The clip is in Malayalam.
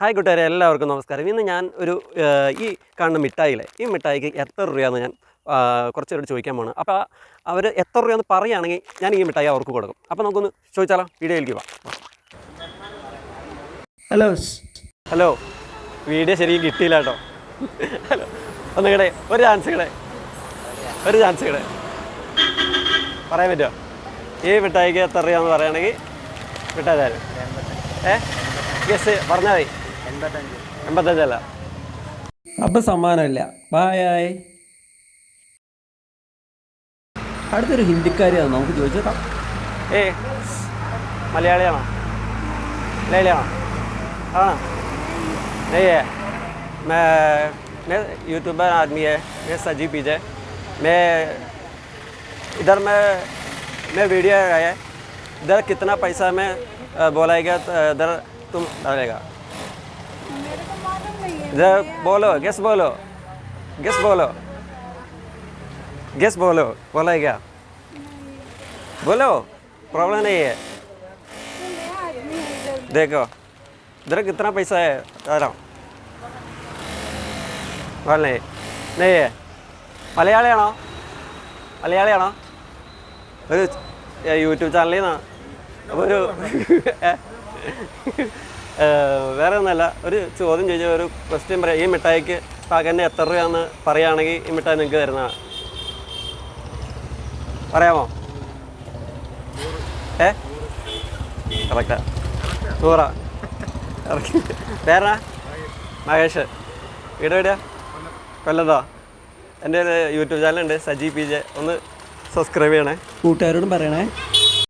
ഹായ് കൂട്ടുകാരെ, എല്ലാവർക്കും നമസ്കാരം. ഇന്ന് ഞാൻ ഈ കാണുന്ന മിഠായികളെ, ഈ മിഠായിക്ക് എത്ര രൂപയാണെന്ന് ഞാൻ കുറച്ച് പേരോട് ചോദിക്കാൻ പോകണം. അപ്പോൾ അവർ എത്ര രൂപയെന്ന് പറയുകയാണെങ്കിൽ ഞാൻ ഈ മിഠായി അവർക്ക് കൊടുക്കും. അപ്പോൾ നമുക്കൊന്ന് ചോദിച്ചാലോ, വീഡിയോയിലേക്ക് പോവാം. ഹലോ, വീഡിയോ ശരിക്കും കിട്ടിയില്ല കേട്ടോ. ഹലോ, ഒന്നുകൂടെ ഒരു ചാൻസ് കൂടെ പറയാൻ പറ്റുമോ? ഈ മിഠായിക്ക് എത്ര രൂപയാണെന്ന് പറയുകയാണെങ്കിൽ മിഠായി തരും. ഗസ് പറഞ്ഞാൽ മതി. 85 അല്ല. അപ്പം സമ്മാനമില്ല. ബായ്. അടുത്തൊരു ഹിന്ദിക്കാരിയാണ്, നമുക്ക് ചോദിച്ചേക്കാം. മലയാളിയാണോ? മലയാളിയാണോ? ആണോ? नहीं मैं यूट्यूबर आदमी है, मैं सजी पीजे मैं इधर मैं वीडियो आया है. इधर कितना पैसा मैं बोलाएगा तो इधर तुम डालेगा. इधर बोलो, गेस बोलो बोलेगा. बोलो, प्रॉब्लम नहीं है. देखो इधर कितना पैसा है बता रहा हूँ. नहीं है. മലയാളിയാണോ? ഒരു യൂട്യൂബ് ചാനലിൽ നിന്നാണ്. അപ്പോൾ വേറെ ഒന്നുമല്ല, ഒരു ചോദ്യം ചോദിച്ചാൽ ഒരു ക്വസ്റ്റ്യൻ പറയാം. ഈ മിഠായിക്ക് പകന് എത്ര രൂപയാണെന്ന് പറയുകയാണെങ്കിൽ ഈ മിഠായി നിങ്ങൾക്ക് തരുന്നതാണ്. പറയാമോ? കറക്റ്റാ. 100. പേരാ? മഹേഷ്. വീട് എവിടെയാ? കൊല്ലത്തോ? എൻ്റെ ഒരു യൂട്യൂബ് ചാനലുണ്ട്, സജി PJ. ഒന്ന് സബ്സ്ക്രൈബ് ചെയ്യണേ. കൂട്ടുകാരോടും പറയണേ.